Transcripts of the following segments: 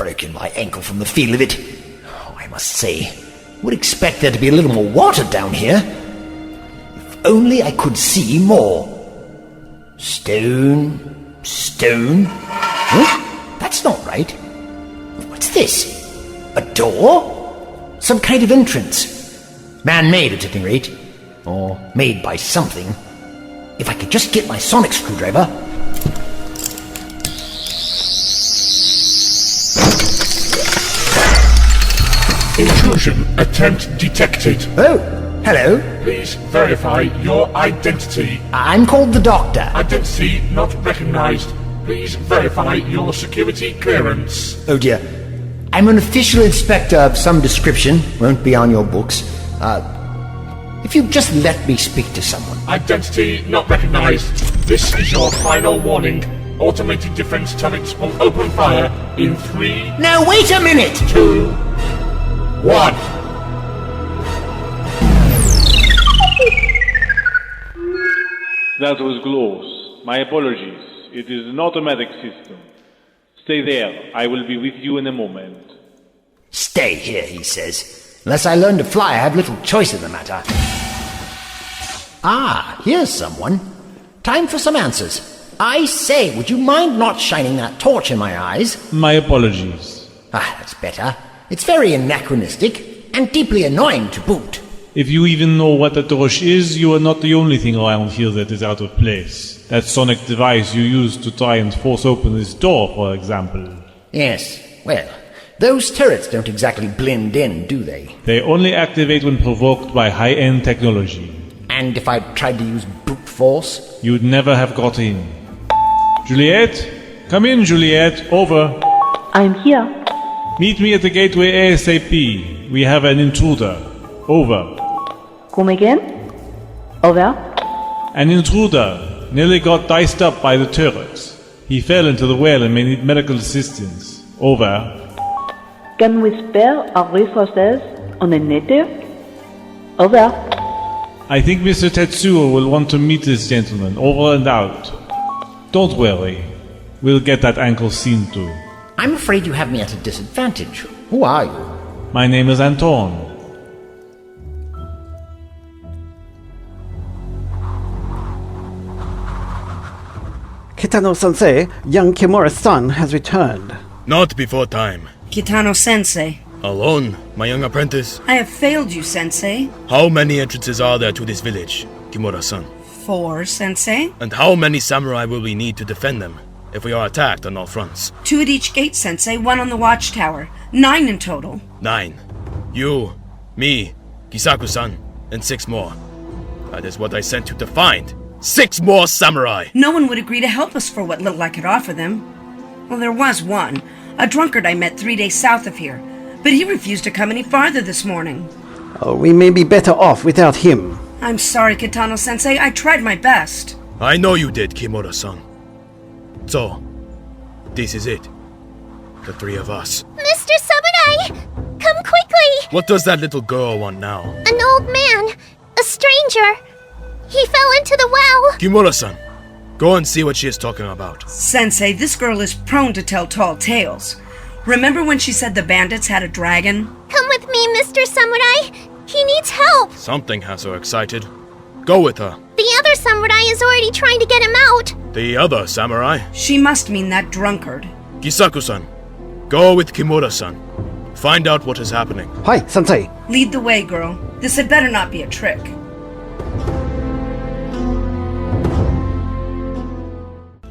broken my ankle from the feel of it. Oh, I must say, would expect there to be a little more water down here. If only I could see more. Stone, stone. Huh? That's not right. What's this? A door? Some kind of entrance. Man-made at any rate. Or made by something. If I could just get my sonic screwdriver. Intrusion attempt detected. Oh, hello. Please verify your identity. I'm called the Doctor. Identity not recognized. Please verify your security clearance. Oh dear. I'm an official inspector of some description. Won't be on your books. If you'd just let me speak to someone. Identity not recognized. This is your final warning. Automated defense turrets will open fire in 3... Now wait a minute! 2... 1. That was close. My apologies. It is an automatic system. Stay there. I will be with you in a moment. Stay here, he says. Unless I learn to fly, I have little choice in the matter. Ah, here's someone. Time for some answers. I say, would you mind not shining that torch in my eyes? My apologies. Ah, that's better. It's very anachronistic, and deeply annoying to boot. If you even know what a torch is, you are not the only thing around here that is out of place. That sonic device you used to try and force open this door, for example. Yes, well, those turrets don't exactly blend in, do they? They only activate when provoked by high-end technology. And if I tried to use brute force? You'd never have got in. Juliet? Come in, Juliet. Over. I'm here. Meet me at the gateway ASAP. We have an intruder. Over. Come again? Over. An intruder nearly got diced up by the turrets. He fell into the well and may need medical assistance. Over. Can we spare our resources on a native? Over. I think Mr. Tetsuo will want to meet this gentleman. Over and out. Don't worry. We'll get that ankle seen to. I'm afraid you have me at a disadvantage. Who are you? My name is Anton. Kitano-sensei, young Kimura's son has returned. Not before time. Kitano-sensei. Alone, my young apprentice. I have failed you, Sensei. How many entrances are there to this village, Kimura-san? 4, Sensei. And how many samurai will we need to defend them if we are attacked on all fronts? 2 at each gate, Sensei, 1 on the watchtower. 9 in total. 9. You, me, Kisaku-san, and 6 more. That is what I sent you to find. 6 more samurai! No one would agree to help us for what little I could offer them. Well, there was one. A drunkard I met 3 days south of here. But he refused to come any farther this morning. Oh, we may be better off without him. I'm sorry, Kitano-sensei. I tried my best. I know you did, Kimura-san. So, this is it. The 3 of us. Mr. Samurai! Come quickly! What does that little girl want now? An old man. A stranger. He fell into the well. Kimura-san, go and see what she is talking about. Sensei, this girl is prone to tell tall tales. Remember when she said the bandits had a dragon? Come with me, Mr. Samurai. He needs help. Something has her excited. Go with her. The other samurai is already trying to get him out. The other samurai? She must mean that drunkard. Kisaku-san, go with Kimura-san. Find out what is happening. Hi, Sensei. Lead the way, girl. This had better not be a trick.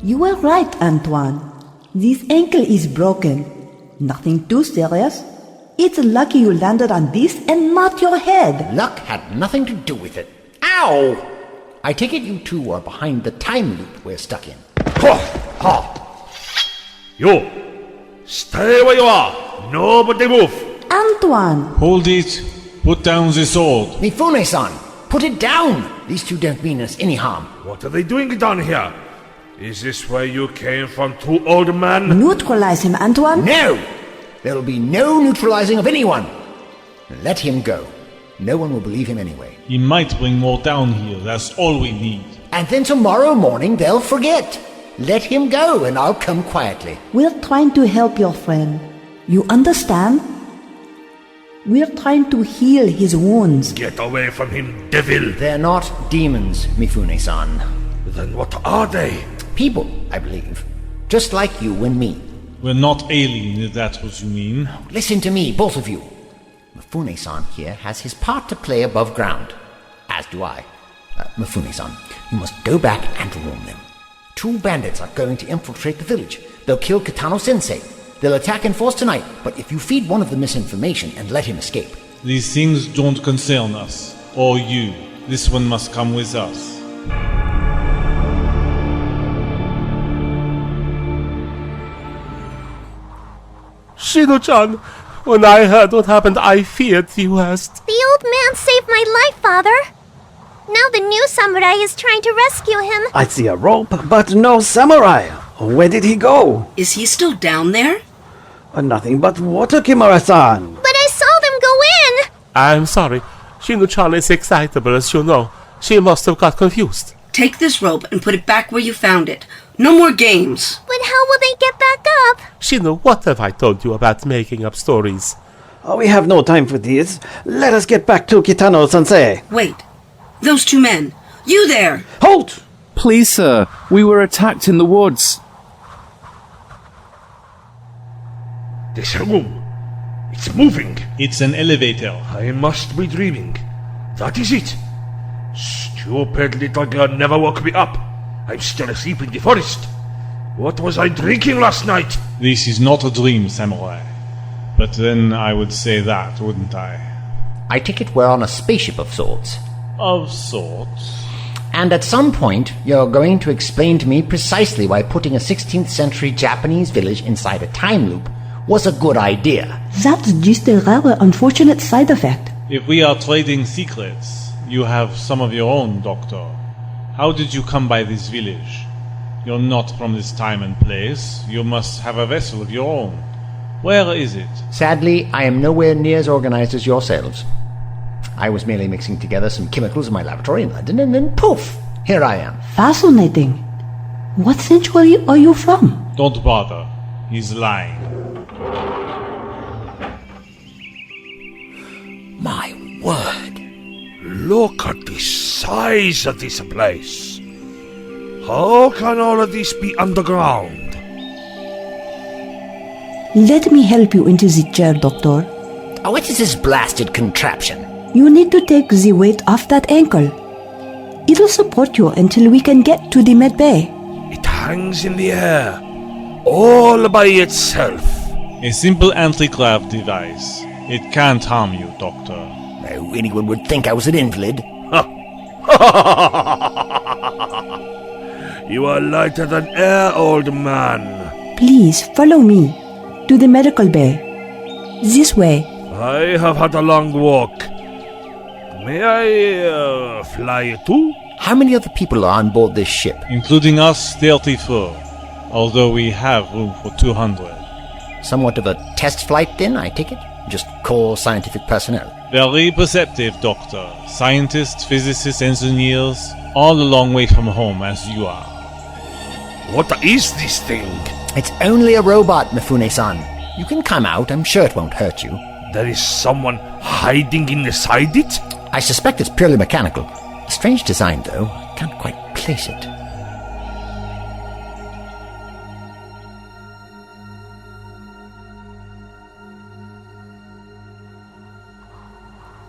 You were right, Antoine. This ankle is broken. Nothing too serious. It's lucky you landed on this and not your head. Luck had nothing to do with it. Ow! I take it you two are behind the time loop we're stuck in. You! Stay where you are! Nobody move! Antoine! Hold it. Put down the sword. Mifune-san, put it down! These two don't mean us any harm. What are they doing down here? Is this where you came from, 2 old men? Neutralize him, Antoine. No! There'll be no neutralizing of anyone. Let him go. No one will believe him anyway. He might bring more down here. That's all we need. And then tomorrow morning they'll forget. Let him go and I'll come quietly. We're trying to help your friend. You understand? We're trying to heal his wounds. Get away from him, devil! They're not demons, Mifune-san. Then what are they? People, I believe. Just like you and me. We're not alien, if that's what you mean. Listen to me, both of you. Mifune-san here has his part to play above ground. As do I. Mifune-san, you must go back and warn them. 2 bandits are going to infiltrate the village. They'll kill Kitano-sensei. They'll attack in force tonight, but if you feed one of them misinformation and let him escape... These things don't concern us. Or you. This one must come with us. Shino-chan, when I heard what happened, I feared the worst. The old man saved my life, Father. Now the new samurai is trying to rescue him. I see a rope, but no samurai. Where did he go? Is he still down there? Nothing but water, Kimura-san. But I saw them go in. I'm sorry. Shino-chan is excitable, as you know. She must have got confused. Take this rope and put it back where you found it. No more games. But how will they get back up? Shino, what have I told you about making up stories? We have no time for this. Let us get back to Kitano-sensei. Wait. Those 2 men. You there! Halt! Please, sir. We were attacked in the woods. This room. It's moving. It's an elevator. I must be dreaming. That is it. Stupid little girl never woke me up. I'm still asleep in the forest. What was I drinking last night? This is not a dream, samurai. But then I would say that, wouldn't I? I take it we're on a spaceship of sorts. Of sorts. And at some point, you're going to explain to me precisely why putting a 16th century Japanese village inside a time loop was a good idea. That's just a rather unfortunate side effect. If we are trading secrets, you have some of your own, Doctor. How did you come by this village? You're not from this time and place. You must have a vessel of your own. Where is it? Sadly, I am nowhere near as organized as yourselves. I was merely mixing together some chemicals in my laboratory in London, and then poof! Here I am. Fascinating. What century are you from? Don't bother. He's lying. My word. Look at the size of this place. How can all of this be underground? Let me help you into the chair, Doctor. Oh, what is this blasted contraption? You need to take the weight off that ankle. It'll support you until we can get to the med bay. It hangs in the air, all by itself. A simple anti-grav device. It can't harm you, Doctor. Oh, anyone would think I was an invalid. You are lighter than air, old man. Please follow me to the medical bay. This way. I have had a long walk. May I fly too? How many other people are on board this ship? Including us, 34. Although we have room for 200. Somewhat of a test flight then, I take it? Just core scientific personnel. Very perceptive, Doctor. Scientists, physicists, engineers, all a long way from home as you are. What is this thing? It's only a robot, Mifune-san. You can come out, I'm sure it won't hurt you. There is someone hiding inside it? I suspect it's purely mechanical. A strange design, though. I can't quite place it.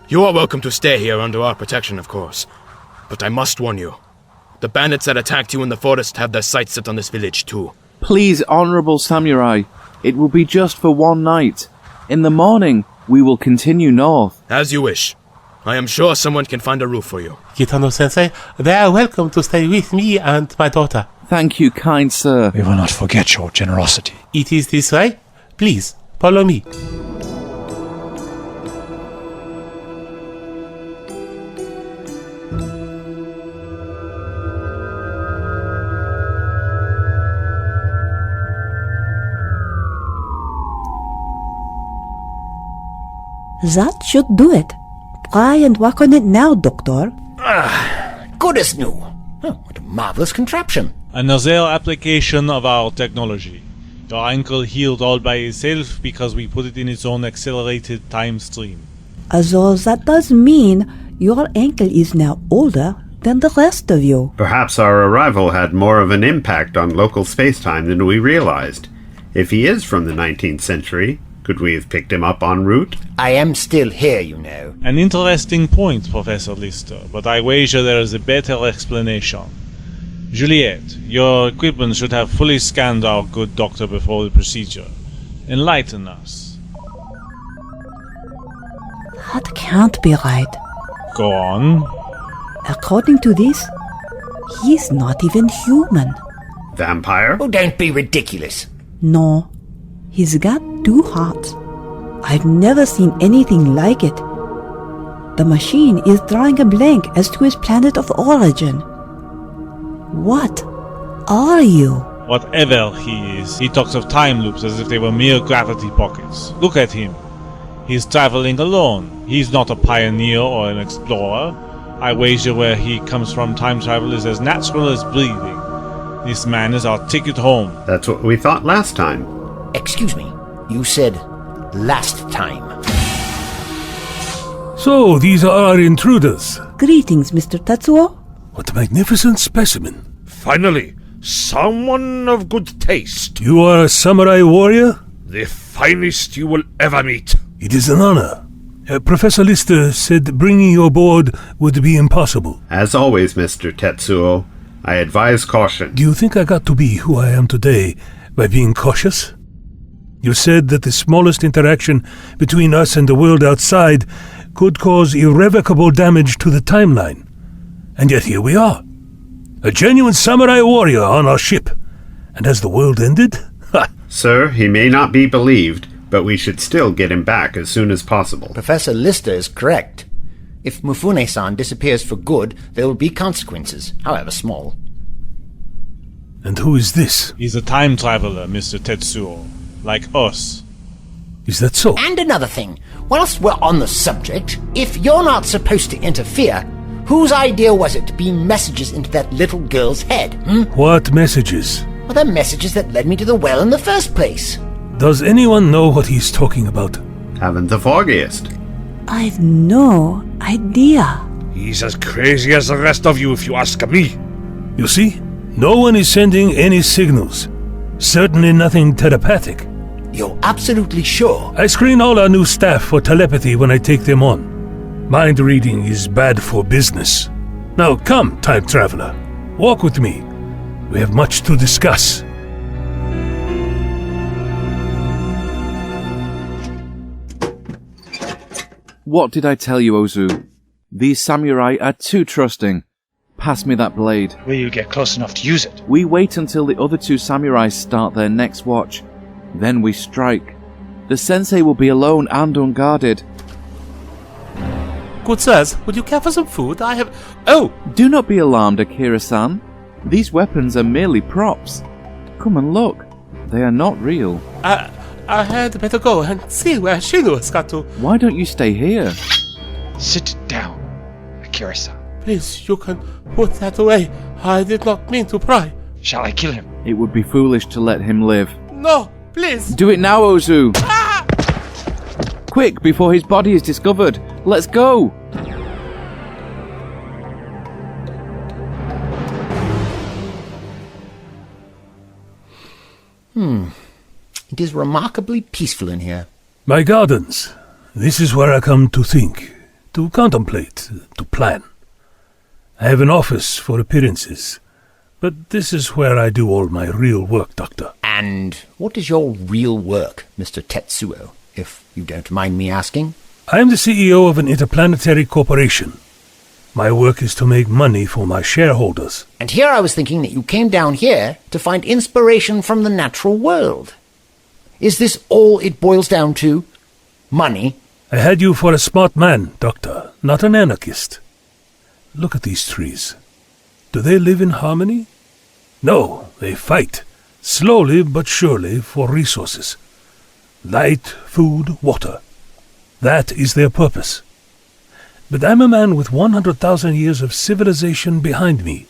You are welcome to stay here under our protection, of course. But I must warn you. The bandits that attacked you in the forest have their sights set on this village, too. Please, honorable samurai. It will be just for one night. In the morning, we will continue north. As you wish. I am sure someone can find a roof for you. Kitano-sensei, they are welcome to stay with me and my daughter. Thank you, kind sir. We will not forget your generosity. It is this way. Please, follow me. That should do it. Try and work on it now, Doctor. Good as new. Oh, what a marvelous contraption. Another application of our technology. Your ankle healed all by itself because we put it in its own accelerated time stream. So that does mean your ankle is now older than the rest of you. Perhaps our arrival had more of an impact on local space-time than we realized. If he is from the 19th century, could we have picked him up en route? I am still here, you know. An interesting point, Professor Lister, but I wager there is a better explanation. Juliet, your equipment should have fully scanned our good doctor before the procedure. Enlighten us. That can't be right. Go on. According to this, he's not even human. Vampire? Oh, don't be ridiculous. No, he's got 2 hearts. I've never seen anything like it. The machine is drawing a blank as to his planet of origin. What are you? Whatever he is, he talks of time loops as if they were mere gravity pockets. Look at him. He's traveling alone. He's not a pioneer or an explorer. I wager where he comes from, time travel is as natural as breathing. This man is our ticket home. That's what we thought last time. Excuse me. You said last time. So, these are our intruders. Greetings, Mr. Tetsuo. What a magnificent specimen. Finally, someone of good taste. You are a samurai warrior? The finest you will ever meet. It is an honor. Professor Lister said bringing you aboard would be impossible. As always, Mr. Tetsuo, I advise caution. Do you think I got to be who I am today by being cautious? You said that the smallest interaction between us and the world outside could cause irrevocable damage to the timeline. And yet here we are. A genuine samurai warrior on our ship. And has the world ended? Sir, he may not be believed, but we should still get him back as soon as possible. Professor Lister is correct. If Mufune-san disappears for good, there will be consequences, however small. And who is this? He's a time traveler, Mr. Tetsuo. Like us. Is that so? And another thing, whilst we're on the subject, if you're not supposed to interfere, whose idea was it to beam messages into that little girl's head, What messages? Well, the messages that led me to the well in the first place. Does anyone know what he's talking about? Haven't the foggiest. I've no idea. He's as crazy as the rest of you, if you ask me. You see, no one is sending any signals. Certainly nothing telepathic. You're absolutely sure? I screen all our new staff for telepathy when I take them on. Mind reading is bad for business. Now come, time traveler. Walk with me. We have much to discuss. What did I tell you, Ozu? These samurai are too trusting. Pass me that blade. Will you get close enough to use it? We wait until the other 2 samurai start their next watch. Then we strike. The sensei will be alone and unguarded. Good sirs, would you care for some food? I have... Oh! Do not be alarmed, Akira-san. These weapons are merely props. Come and look. They are not real. I had better go and see where Shinu has got to. Why don't you stay here? Sit down, Akira-san. Please, you can put that away. I did not mean to pry. Shall I kill him? It would be foolish to let him live. No, please. Do it now, Ozu! Quick, before his body is discovered. Let's go! It is remarkably peaceful in here. My gardens. This is where I come to think, to contemplate, to plan. I have an office for appearances, but this is where I do all my real work, Doctor. And what is your real work, Mr. Tetsuo, if you don't mind me asking? I am the CEO of an interplanetary corporation. My work is to make money for my shareholders. And here I was thinking that you came down here to find inspiration from the natural world. Is this all it boils down to? Money? I had you for a smart man, Doctor, not an anarchist. Look at these trees. Do they live in harmony? No, they fight, slowly but surely, for resources. Light, food, water. That is their purpose. But I'm a man with 100,000 years of civilization behind me.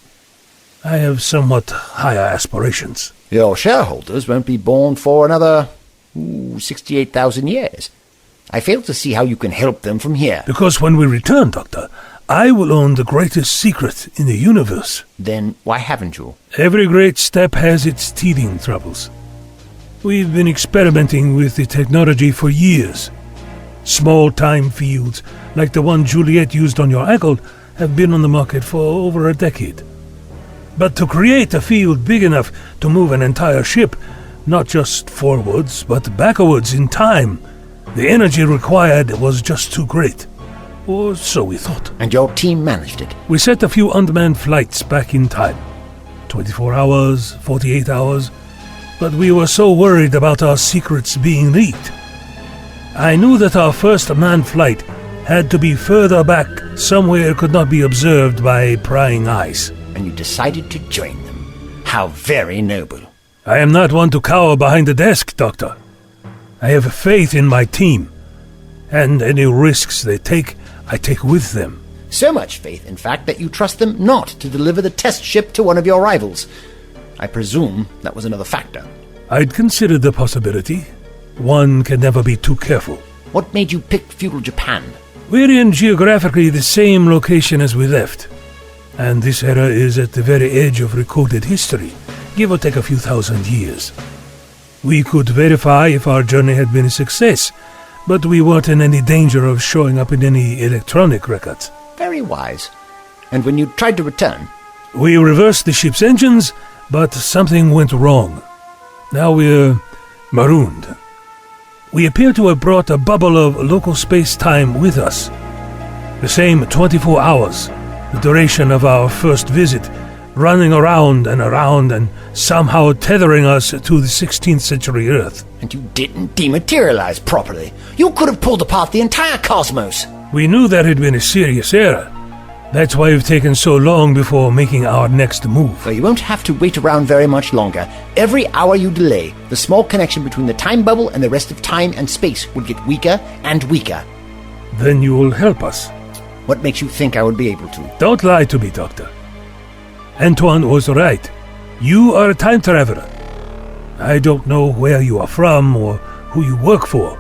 I have somewhat higher aspirations. Your shareholders won't be born for another 68,000 years. I fail to see how you can help them from here. Because when we return, Doctor, I will own the greatest secret in the universe. Then why haven't you? Every great step has its teething troubles. We've been experimenting with the technology for years. Small time fields, like the one Juliet used on your ankle, have been on the market for over a decade. But to create a field big enough to move an entire ship, not just forwards, but backwards in time, the energy required was just too great. Or so we thought. And your team managed it? We set a few unmanned flights back in time. 24 hours, 48 hours. But we were so worried about our secrets being leaked. I knew that our first manned flight had to be further back, somewhere it could not be observed by prying eyes. And you decided to join them. How very noble. I am not one to cower behind the desk, Doctor. I have faith in my team. And any risks they take, I take with them. So much faith, in fact, that you trust them not to deliver the test ship to one of your rivals. I presume that was another factor. I'd considered the possibility. One can never be too careful. What made you pick feudal Japan? We're in geographically the same location as we left. And this era is at the very edge of recorded history, give or take a few thousand years. We could verify if our journey had been a success, but we weren't in any danger of showing up in any electronic records. Very wise. And when you tried to return? We reversed the ship's engines, but something went wrong. Now we're marooned. We appear to have brought a bubble of local space-time with us. The same 24 hours, the duration of our first visit, running around and somehow tethering us to the 16th century Earth. And you didn't dematerialize properly. You could have pulled apart the entire cosmos. We knew there had been a serious error. That's why we've taken so long before making our next move. Well, you won't have to wait around very much longer. Every hour you delay, the small connection between the time bubble and the rest of time and space would get weaker and weaker. Then you will help us. What makes you think I would be able to? Don't lie to me, Doctor. Antoine was right. You are a time traveler. I don't know where you are from or who you work for,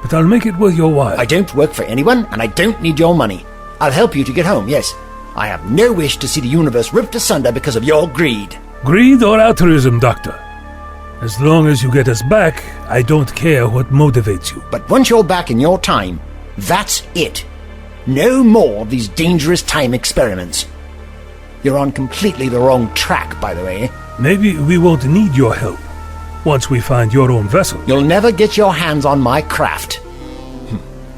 but I'll make it worth your while. I don't work for anyone, and I don't need your money. I'll help you to get home, yes. I have no wish to see the universe ripped asunder because of your greed. Greed or altruism, Doctor? As long as you get us back, I don't care what motivates you. But once you're back in your time, that's it. No more of these dangerous time experiments. You're on completely the wrong track, by the way. Maybe we won't need your help once we find your own vessel. You'll never get your hands on my craft.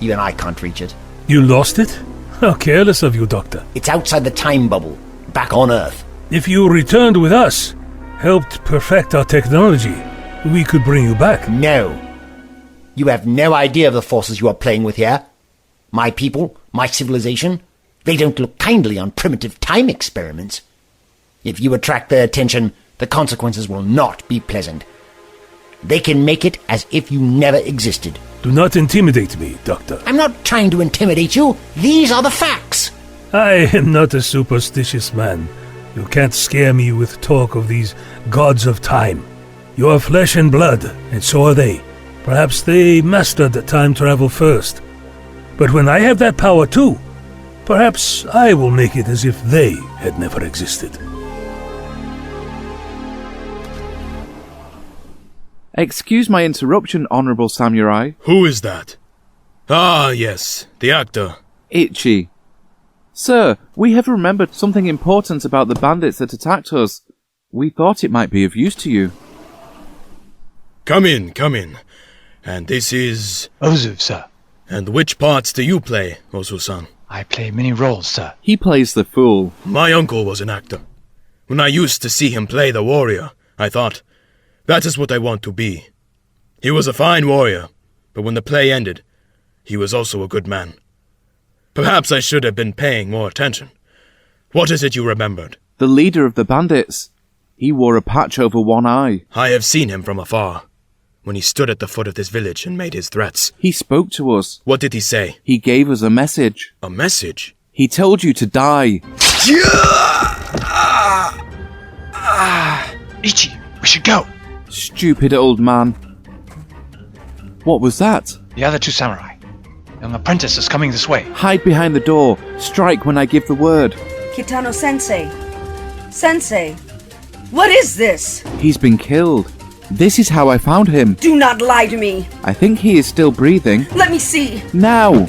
Even I can't reach it. You lost it? How careless of you, Doctor. It's outside the time bubble, back on Earth. If you returned with us, helped perfect our technology, we could bring you back. No. You have no idea of the forces you are playing with here. My people, my civilization, they don't look kindly on primitive time experiments. If you attract their attention, the consequences will not be pleasant. They can make it as if you never existed. Do not intimidate me, Doctor. I'm not trying to intimidate you. These are the facts. I am not a superstitious man. You can't scare me with talk of these gods of time. You are flesh and blood, and so are they. Perhaps they mastered time travel first. But when I have that power too, perhaps I will make it as if they had never existed. Excuse my interruption, Honourable Samurai. Who is that? Ah, yes, the actor. Itchy. Sir, we have remembered something important about the bandits that attacked us. We thought it might be of use to you. Come in, come in. And this is... Ozu, sir. And which parts do you play, Ozu-san? I play many roles, sir. He plays the fool. My uncle was an actor. When I used to see him play the warrior, I thought, that is what I want to be. He was a fine warrior, but when the play ended, he was also a good man. Perhaps I should have been paying more attention. What is it you remembered? The leader of the bandits. He wore a patch over one eye. I have seen him from afar, when he stood at the foot of this village and made his threats. He spoke to us. What did he say? He gave us a message. A message? He told you to die. Ichi, we should go. Stupid old man. What was that? The other two samurai. An apprentice is coming this way. Hide behind the door. Strike when I give the word. Kitano-sensei. Sensei. What is this? He's been killed. This is how I found him. Do not lie to me. I think he is still breathing. Let me see. Now!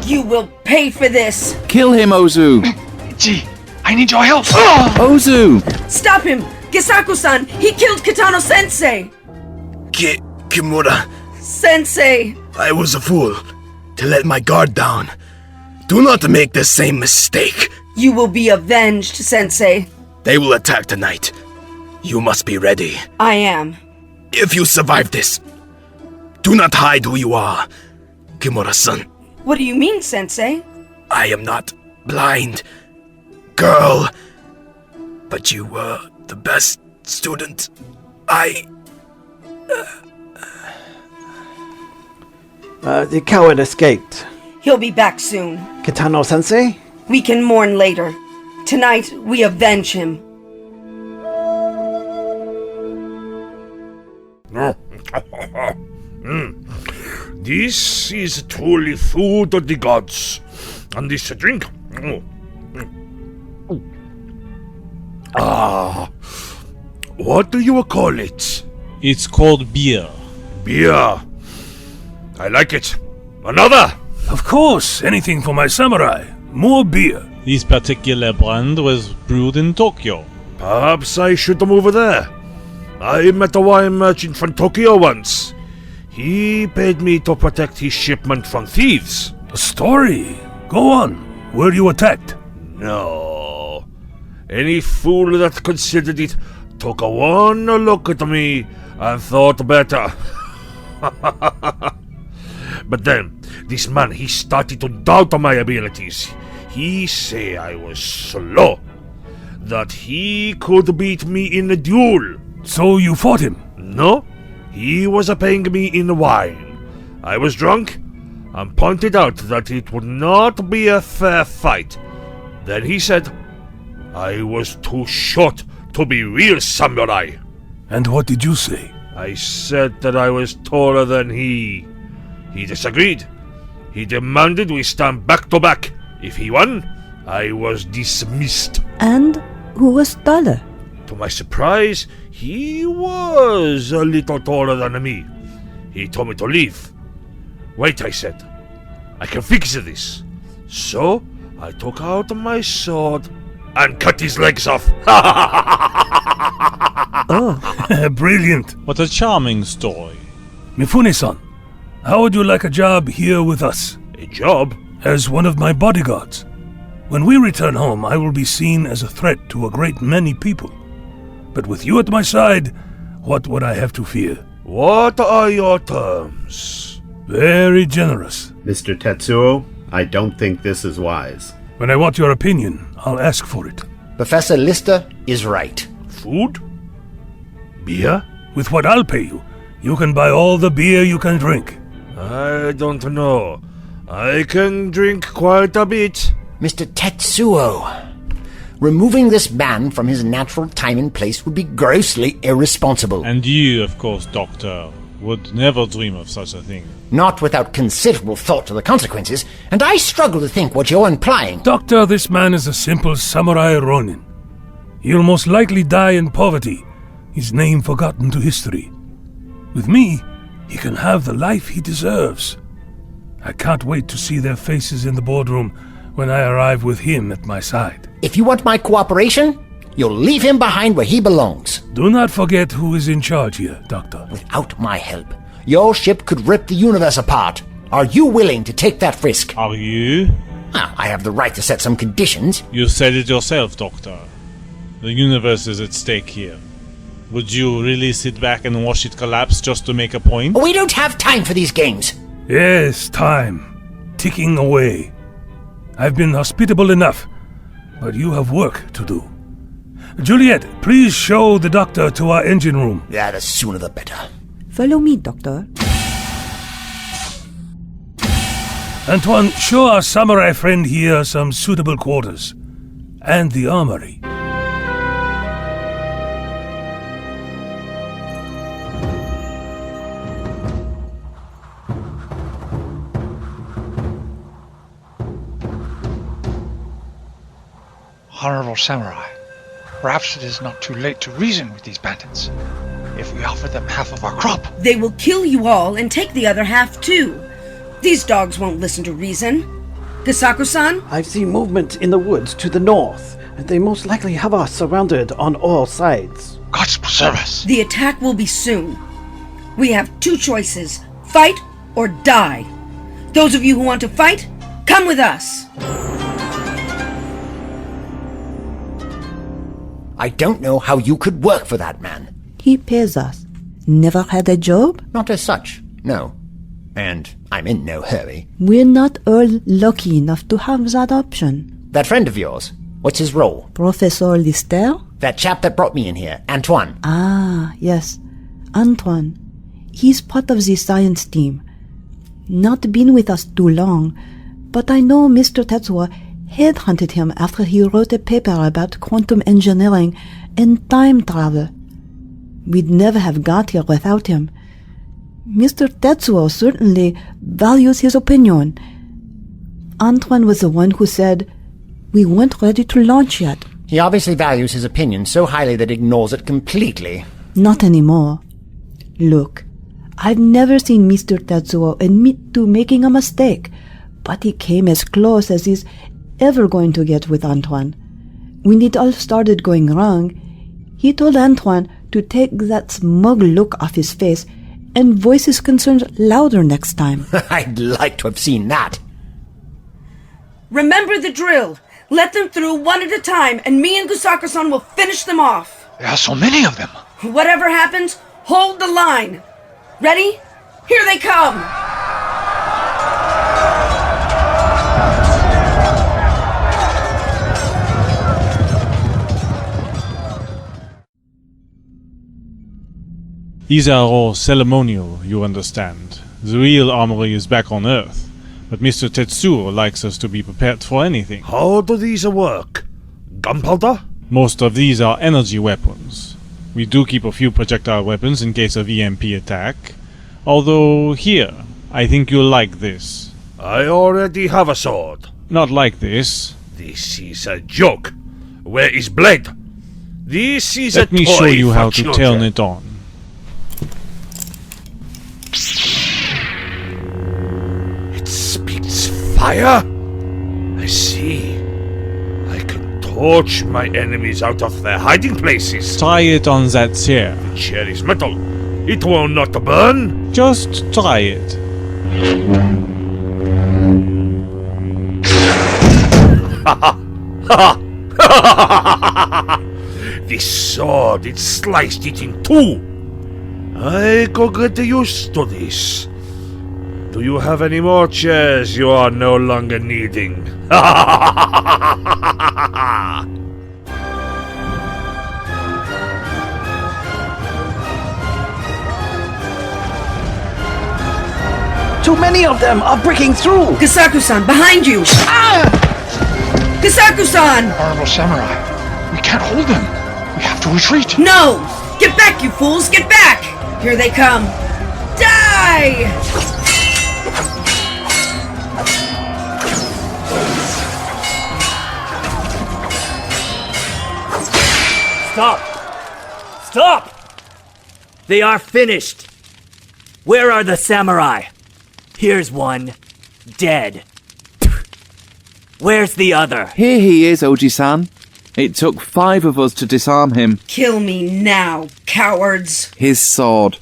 You will pay for this. Kill him, Ozu! Ichi, I need your help. Ozu! Stop him! Gisaku-san! He killed Kitano-sensei! Kimura, Sensei! I was a fool to let my guard down. Do not make the same mistake. You will be avenged, Sensei. They will attack tonight. You must be ready. I am. If you survive this, do not hide who you are, Kimura-san. What do you mean, Sensei? I am not blind, girl. But you were the best student. The coward escaped. He'll be back soon. Kitano-sensei? We can mourn later. Tonight, we avenge him. This is truly food of the gods. And this drink. What do you call it? It's called beer. Beer. I like it. Another. Of course, anything for my samurai. More beer. This particular brand was brewed in Tokyo. Perhaps I should move there. I met a wine merchant from Tokyo once. He paid me to protect his shipment from thieves. A story. Go on. Were you attacked? No. Any fool that considered it took a one look at me and thought better. But then, this man, he started to doubt my abilities. He say I was slow, that he could beat me in a duel. So you fought him? No, he was paying me in wine. I was drunk and pointed out that it would not be a fair fight. Then he said I was too short to be real samurai. And what did you say? I said that I was taller than he. He disagreed. He demanded we stand back to back. If he won, I was dismissed. And who was taller? To my surprise, he was a little taller than me. He told me to leave. Wait, I said. I can fix this. So, I took out my sword and cut his legs off. Oh, brilliant. What a charming story. Mifune-san, how would you like a job here with us? A job? As one of my bodyguards. When we return home, I will be seen as a threat to a great many people. But with you at my side, what would I have to fear? What are your terms? Very generous. Mr. Tetsuo, I don't think this is wise. When I want your opinion, I'll ask for it. Professor Lister is right. Food? Beer? With what I'll pay you, you can buy all the beer you can drink. I don't know. I can drink quite a bit. Mr. Tetsuo, removing this man from his natural time and place would be grossly irresponsible. And you, of course, Doctor, would never dream of such a thing. Not without considerable thought to the consequences, and I struggle to think what you're implying. Doctor, this man is a simple samurai ronin. He'll most likely die in poverty, his name forgotten to history. With me, he can have the life he deserves. I can't wait to see their faces in the boardroom when I arrive with him at my side. If you want my cooperation, you'll leave him behind where he belongs. Do not forget who is in charge here, Doctor. Without my help, your ship could rip the universe apart. Are you willing to take that risk? Are you? I have the right to set some conditions. You said it yourself, Doctor. The universe is at stake here. Would you really sit back and watch it collapse just to make a point? We don't have time for these games. Yes, time. Ticking away. I've been hospitable enough, but you have work to do. Juliet, please show the doctor to our engine room. Yeah, the sooner the better. Follow me, Doctor. Antoine, show our samurai friend here some suitable quarters. And the armory. Honorable Samurai, perhaps it is not too late to reason with these bandits. If we offer them half of our crop, They will kill you all and take the other half too. These dogs won't listen to reason. Gasaku-san? I've seen movement in the woods to the north, and they most likely have us surrounded on all sides. Gods preserve us. The attack will be soon. We have two choices, fight or die. Those of you who want to fight, come with us. I don't know how you could work for that man. He pays us. Never had a job? Not as such, no. And I'm in no hurry. We're not all lucky enough to have that option. That friend of yours, what's his role? Professor Lister? That chap that brought me in here, Antoine. Ah, yes. Antoine. He's part of the science team. Not been with us too long, but I know Mr. Tetsuo headhunted him after he wrote a paper about quantum engineering and time travel. We'd never have got here without him. Mr. Tetsuo certainly values his opinion. Antoine was the one who said, we weren't ready to launch yet. He obviously values his opinion so highly that he ignores it completely. Not anymore. Look, I've never seen Mr. Tetsuo admit to making a mistake, but he came as close as he's ever going to get with Antoine. When it all started going wrong, he told Antoine to take that smug look off his face and voice his concerns louder next time. I'd like to have seen that. Remember the drill. Let them through one at a time, and me and Gasaku-san will finish them off. there are so many of them. Whatever happens, hold the line. Ready? Here they come! These are all ceremonial, you understand. The real armory is back on Earth, but Mr. Tetsuo likes us to be prepared for anything. How do these work? Gunpowder? Most of these are energy weapons. We do keep a few projectile weapons in case of EMP attack. Although, here, I think you'll like this. I already have a sword. Not like this. This is a joke. Where is blade? This is Let a me toy show you for how to children. turn it on. It spits fire? I see. I can torch my enemies out of their hiding places. Try it on that chair. The chair is metal. It will not burn. Just try it. This sword, it sliced it in two. I could get used to this. Do you have any more chairs you are no longer needing? Too many of them are breaking through! Gasaku-san, behind you! Gasaku-san! Honorable Samurai, we can't hold them. We have to retreat. No! Get back, you fools! Get back! Here they come! Die! Stop! Stop! They are finished! Where are the samurai? Here's one. Dead. Where's the other? Here he is, Oji-san. It took 5 of us to disarm him. Kill me now, cowards! His sword.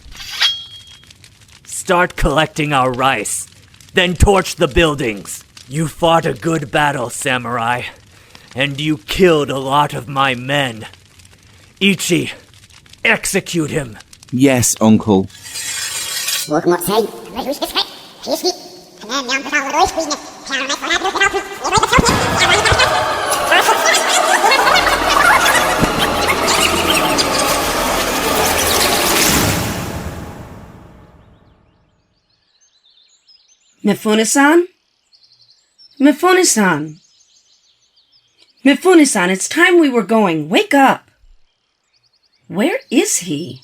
Start collecting our rice. Then torch the buildings. You fought a good battle, samurai. And you killed a lot of my men. Ichi, execute him. Yes, Uncle. Mifune-san? Mifune-san. Mifune-san, it's time we were going. Wake up. Where is he?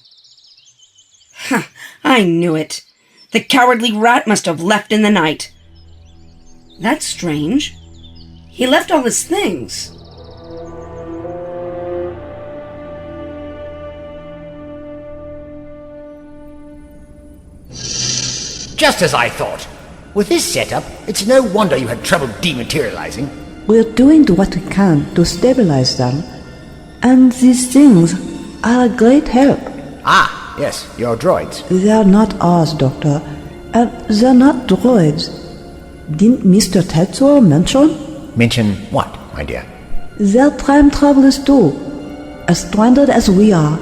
Huh, I knew it. The cowardly rat must have left in the night. That's strange. He left all his things. Just as I thought. With this setup, it's no wonder you had trouble dematerializing. We're doing what we can to stabilize them, and these things are a great help. Ah, yes, your droids. They're not ours, Doctor, and they're not droids. Didn't Mr. Tetsuo mention? Mention what, my dear? They're time travelers too, as stranded as we are.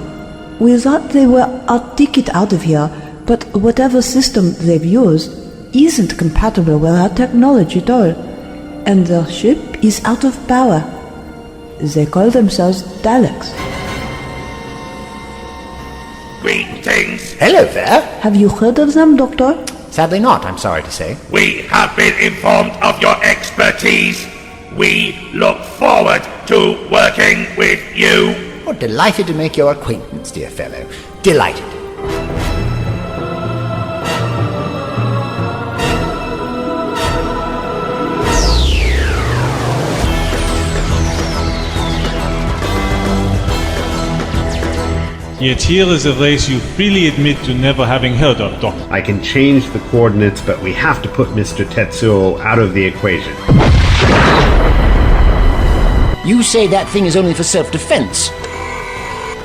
We thought they were our ticket out of here, but whatever system they've used isn't compatible with our technology at all, and their ship is out of power. They call themselves Daleks. Greetings. Hello there. Have you heard of them, Doctor? Sadly not, I'm sorry to say. We have been informed of your expertise. We look forward to working with you. Oh, delighted to make your acquaintance, dear fellow. Delighted. Yet here is a race you freely admit to never having heard of, Doctor. I can change the coordinates, but we have to put Mr. Tetsuo out of the equation. You say that thing is only for self-defense.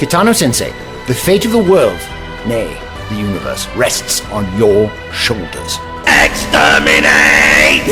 Kitano-sensei, the fate of the world, nay, the universe, rests on your shoulders. Exterminate!